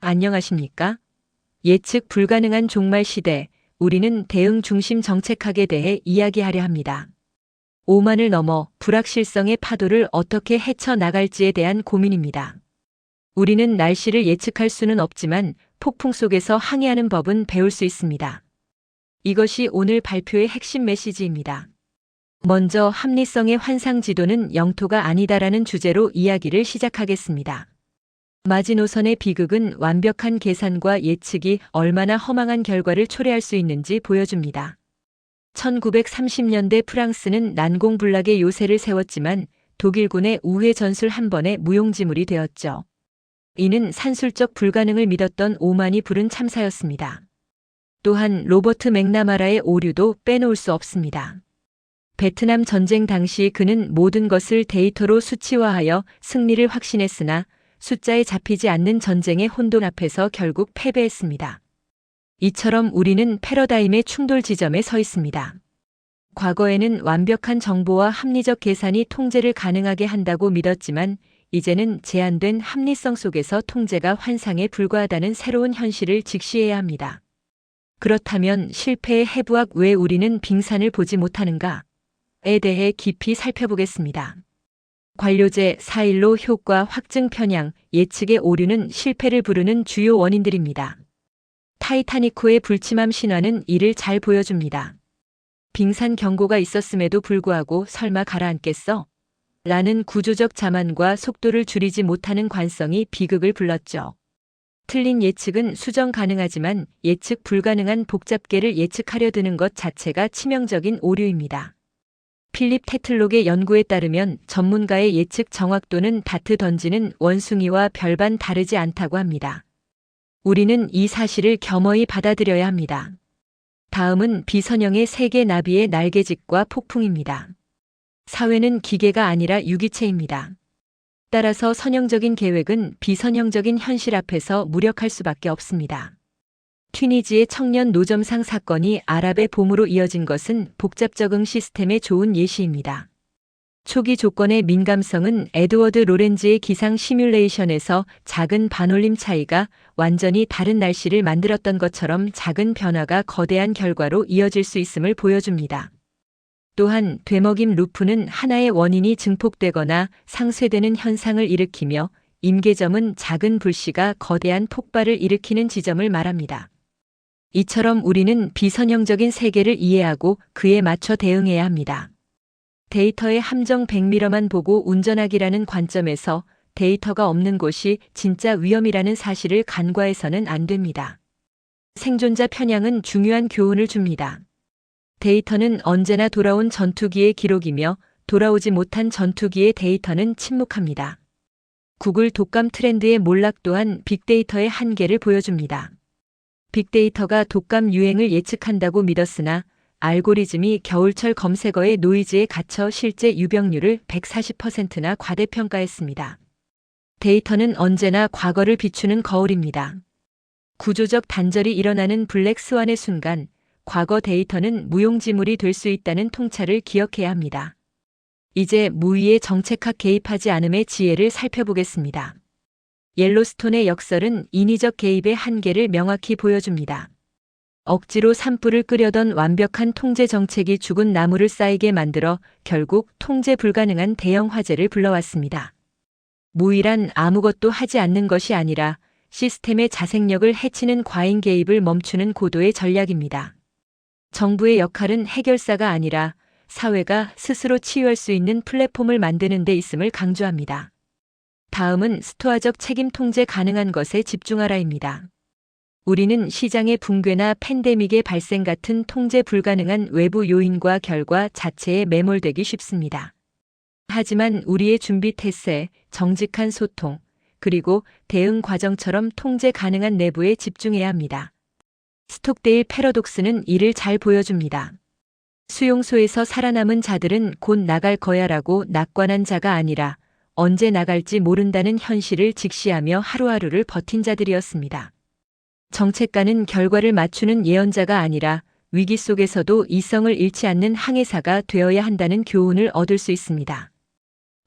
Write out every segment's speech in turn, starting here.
안녕하십니까? 예측 불가능한 종말 시대, 우리는 대응 중심 정책학에 대해 이야기하려 합니다. 오만을 넘어 불확실성의 파도를 어떻게 헤쳐나갈지에 대한 고민입니다. 우리는 날씨를 예측할 수는 없지만 폭풍 속에서 항해하는 법은 배울 수 있습니다. 이것이 오늘 발표의 핵심 메시지입니다. 먼저 합리성의 환상 지도는 영토가 아니다라는 주제로 이야기를 시작하겠습니다. 마지노선의 비극은 완벽한 계산과 예측이 얼마나 허망한 결과를 초래할 수 있는지 보여줍니다. 1930년대 프랑스는 난공불락의 요새를 세웠지만 독일군의 우회 전술 한 번에 무용지물이 되었죠. 이는 산술적 불가능을 믿었던 오만이 부른 참사였습니다. 또한 로버트 맥나마라의 오류도 빼놓을 수 없습니다. 베트남 전쟁 당시 그는 모든 것을 데이터로 수치화하여 승리를 확신했으나 숫자에 잡히지 않는 전쟁의 혼돈 앞에서 결국 패배했습니다. 이처럼 우리는 패러다임의 충돌 지점에 서 있습니다. 과거에는 완벽한 정보와 합리적 계산이 통제를 가능하게 한다고 믿었지만 이제는 제한된 합리성 속에서 통제가 환상에 불과하다는 새로운 현실을 직시해야 합니다. 그렇다면 실패의 해부학 왜 우리는 빙산을 보지 못하는가에 대해 깊이 살펴보겠습니다. 관료제, 4.15 효과, 확증 편향, 예측의 오류는 실패를 부르는 주요 원인들입니다. 타이타닉호의 불침함 신화는 이를 잘 보여줍니다. 빙산 경고가 있었음에도 불구하고 설마 가라앉겠어? 라는 구조적 자만과 속도를 줄이지 못하는 관성이 비극을 불렀죠. 틀린 예측은 수정 가능하지만 예측 불가능한 복잡계를 예측하려 드는 것 자체가 치명적인 오류입니다. 필립 테틀록의 연구에 따르면 전문가의 예측 정확도는 다트 던지는 원숭이와 별반 다르지 않다고 합니다. 우리는 이 사실을 겸허히 받아들여야 합니다. 다음은 비선형의 세계 나비의 날개짓과 폭풍입니다. 사회는 기계가 아니라 유기체입니다. 따라서 선형적인 계획은 비선형적인 현실 앞에서 무력할 수밖에 없습니다. 튀니지의 청년 노점상 사건이 아랍의 봄으로 이어진 것은 복잡 적응 시스템의 좋은 예시입니다. 초기 조건의 민감성은 에드워드 로렌즈의 기상 시뮬레이션에서 작은 반올림 차이가 완전히 다른 날씨를 만들었던 것처럼 작은 변화가 거대한 결과로 이어질 수 있음을 보여줍니다. 또한 되먹임 루프는 하나의 원인이 증폭되거나 상쇄되는 현상을 일으키며 임계점은 작은 불씨가 거대한 폭발을 일으키는 지점을 말합니다. 이처럼 우리는 비선형적인 세계를 이해하고 그에 맞춰 대응해야 합니다. 데이터의 함정 100m만 보고 운전하기라는 관점에서 데이터가 없는 곳이 진짜 위험이라는 사실을 간과해서는 안 됩니다. 생존자 편향은 중요한 교훈을 줍니다. 데이터는 언제나 돌아온 전투기의 기록이며 돌아오지 못한 전투기의 데이터는 침묵합니다. 구글 독감 트렌드의 몰락 또한 빅데이터의 한계를 보여줍니다. 빅데이터가 독감 유행을 예측한다고 믿었으나 알고리즘이 겨울철 검색어의 노이즈에 갇혀 실제 유병률을 140%나 과대평가했습니다. 데이터는 언제나 과거를 비추는 거울입니다. 구조적 단절이 일어나는 블랙 스완의 순간, 과거 데이터는 무용지물이 될 수 있다는 통찰을 기억해야 합니다. 이제 무의의 정책학 개입하지 않음의 지혜를 살펴보겠습니다. 옐로스톤의 역설은 인위적 개입의 한계를 명확히 보여줍니다. 억지로 산불을 끄려던 완벽한 통제 정책이 죽은 나무를 쌓이게 만들어 결국 통제 불가능한 대형 화재를 불러왔습니다. 무의란 아무것도 하지 않는 것이 아니라 시스템의 자생력을 해치는 과잉 개입을 멈추는 고도의 전략입니다. 정부의 역할은 해결사가 아니라 사회가 스스로 치유할 수 있는 플랫폼을 만드는 데 있음을 강조합니다. 다음은 스토아적 책임 통제 가능한 것에 집중하라입니다. 우리는 시장의 붕괴나 팬데믹의 발생 같은 통제 불가능한 외부 요인과 결과 자체에 매몰되기 쉽습니다. 하지만 우리의 준비 태세, 정직한 소통, 그리고 대응 과정처럼 통제 가능한 내부에 집중해야 합니다. 스톡데일 패러독스는 이를 잘 보여줍니다. 수용소에서 살아남은 자들은 곧 나갈 거야라고 낙관한 자가 아니라 언제 나갈지 모른다는 현실을 직시하며 하루하루를 버틴 자들이었습니다. 정책가는 결과를 맞추는 예언자가 아니라 위기 속에서도 이성을 잃지 않는 항해사가 되어야 한다는 교훈을 얻을 수 있습니다.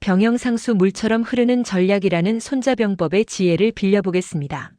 병영상수 물처럼 흐르는 전략이라는 손자병법의 지혜를 빌려보겠습니다.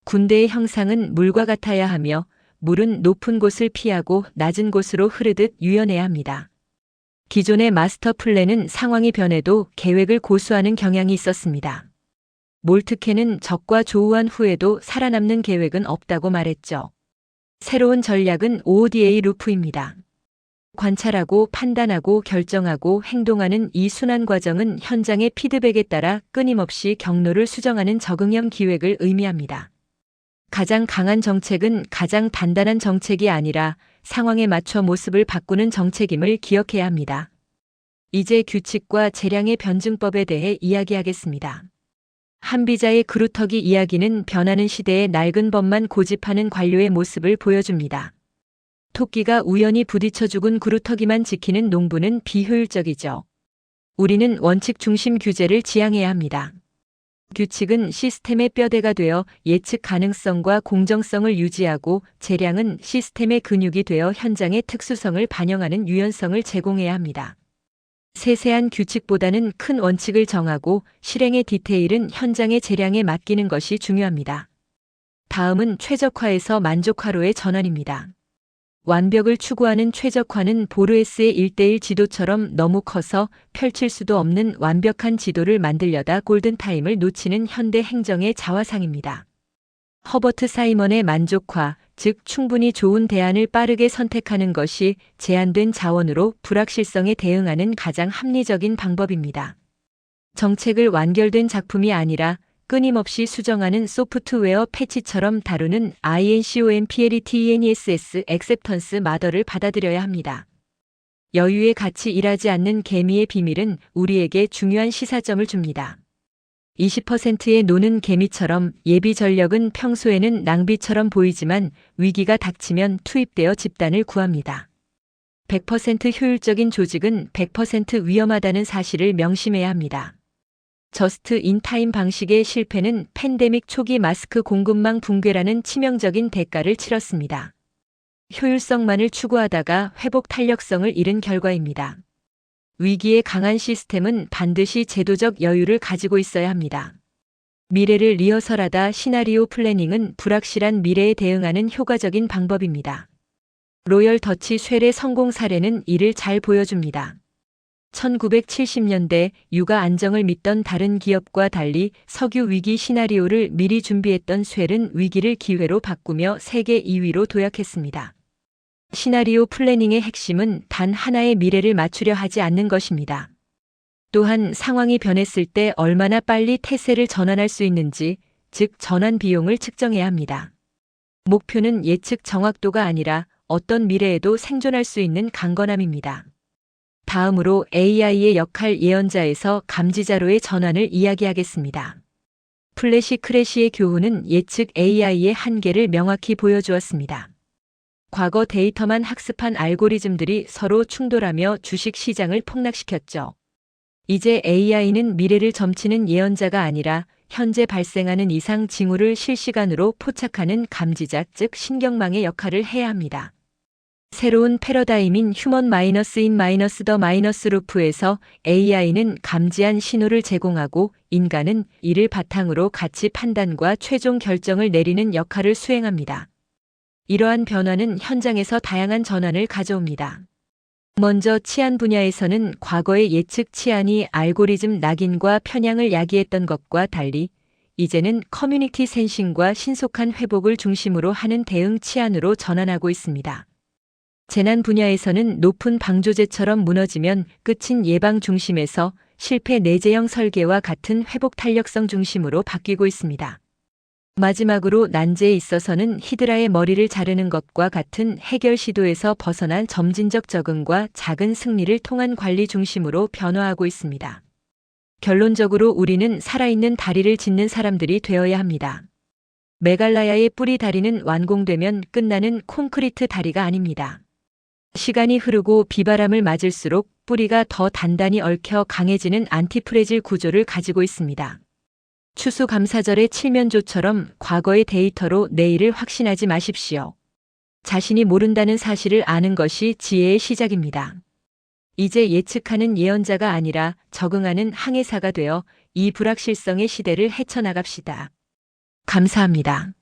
군대의 형상은 물과 같아야 하며 물은 높은 곳을 피하고 낮은 곳으로 흐르듯 유연해야 합니다. 기존의 마스터 플랜은 상황이 변해도 계획을 고수하는 경향이 있었습니다. 몰트케는 적과 조우한 후에도 살아남는 계획은 없다고 말했죠. 새로운 전략은 OODA 루프입니다. 관찰하고 판단하고 결정하고 행동하는 이 순환 과정은 현장의 피드백에 따라 끊임없이 경로를 수정하는 적응형 기획을 의미합니다. 가장 강한 정책은 가장 단단한 정책이 아니라 상황에 맞춰 모습을 바꾸는 정책임을 기억해야 합니다. 이제 규칙과 재량의 변증법에 대해 이야기하겠습니다. 한비자의 그루터기 이야기는 변하는 시대의 낡은 법만 고집하는 관료의 모습을 보여줍니다. 토끼가 우연히 부딪혀 죽은 그루터기만 지키는 농부는 비효율적이죠. 우리는 원칙 중심 규제를 지향해야 합니다. 규칙은 시스템의 뼈대가 되어 예측 가능성과 공정성을 유지하고 재량은 시스템의 근육이 되어 현장의 특수성을 반영하는 유연성을 제공해야 합니다. 세세한 규칙보다는 큰 원칙을 정하고 실행의 디테일은 현장의 재량에 맡기는 것이 중요합니다. 다음은 최적화에서 만족화로의 전환입니다. 완벽을 추구하는 최적화는 보르헤스의 1:1 지도처럼 너무 커서 펼칠 수도 없는 완벽한 지도를 만들려다 골든타임을 놓치는 현대 행정의 자화상입니다. 허버트 사이먼의 만족화, 즉 충분히 좋은 대안을 빠르게 선택하는 것이 제한된 자원으로 불확실성에 대응하는 가장 합리적인 방법입니다. 정책을 완결된 작품이 아니라 끊임없이 수정하는 소프트웨어 패치처럼 다루는 INCOMPLETENESS 액셉턴스 마더를 받아들여야 합니다. 여유에 같이 일하지 않는 개미의 비밀은 우리에게 중요한 시사점을 줍니다. 20%의 노는 개미처럼 예비 전력은 평소에는 낭비처럼 보이지만 위기가 닥치면 투입되어 집단을 구합니다. 100% 효율적인 조직은 100% 위험하다는 사실을 명심해야 합니다. 저스트 인타임 방식의 실패는 팬데믹 초기 마스크 공급망 붕괴라는 치명적인 대가를 치렀습니다. 효율성만을 추구하다가 회복 탄력성을 잃은 결과입니다. 위기에 강한 시스템은 반드시 제도적 여유를 가지고 있어야 합니다. 미래를 리허설하다 시나리오 플래닝은 불확실한 미래에 대응하는 효과적인 방법입니다. 로열 더치 쉘의 성공 사례는 이를 잘 보여줍니다. 1970년대 육아 안정을 믿던 다른 기업과 달리 석유 위기 시나리오를 미리 준비했던 쉘은 위기를 기회로 바꾸며 세계 2위로 도약했습니다. 시나리오 플래닝의 핵심은 단 하나의 미래를 맞추려 하지 않는 것입니다. 또한 상황이 변했을 때 얼마나 빨리 태세를 전환할 수 있는지, 즉 전환 비용을 측정해야 합니다. 목표는 예측 정확도가 아니라 어떤 미래에도 생존할 수 있는 강건함입니다. 다음으로 AI의 역할 예언자에서 감지자로의 전환을 이야기하겠습니다. 플래시 크래시의 교훈은 예측 AI의 한계를 명확히 보여주었습니다. 과거 데이터만 학습한 알고리즘들이 서로 충돌하며 주식 시장을 폭락시켰죠. 이제 AI는 미래를 점치는 예언자가 아니라 현재 발생하는 이상 징후를 실시간으로 포착하는 감지자, 즉 신경망의 역할을 해야 합니다. 새로운 패러다임인 휴먼 마이너스 인 마이너스 더 마이너스 루프에서 AI는 감지한 신호를 제공하고 인간은 이를 바탕으로 가치 판단과 최종 결정을 내리는 역할을 수행합니다. 이러한 변화는 현장에서 다양한 전환을 가져옵니다. 먼저 치안 분야에서는 과거의 예측 치안이 알고리즘 낙인과 편향을 야기했던 것과 달리 이제는 커뮤니티 센싱과 신속한 회복을 중심으로 하는 대응 치안으로 전환하고 있습니다. 재난 분야에서는 높은 방조제처럼 무너지면 끝인 예방 중심에서 실패 내재형 설계와 같은 회복 탄력성 중심으로 바뀌고 있습니다. 마지막으로 난제에 있어서는 히드라의 머리를 자르는 것과 같은 해결 시도에서 벗어난 점진적 적응과 작은 승리를 통한 관리 중심으로 변화하고 있습니다. 결론적으로 우리는 살아있는 다리를 짓는 사람들이 되어야 합니다. 메갈라야의 뿌리 다리는 완공되면 끝나는 콘크리트 다리가 아닙니다. 시간이 흐르고 비바람을 맞을수록 뿌리가 더 단단히 얽혀 강해지는 안티프레질 구조를 가지고 있습니다. 추수감사절의 칠면조처럼 과거의 데이터로 내일을 확신하지 마십시오. 자신이 모른다는 사실을 아는 것이 지혜의 시작입니다. 이제 예측하는 예언자가 아니라 적응하는 항해사가 되어 이 불확실성의 시대를 헤쳐나갑시다. 감사합니다.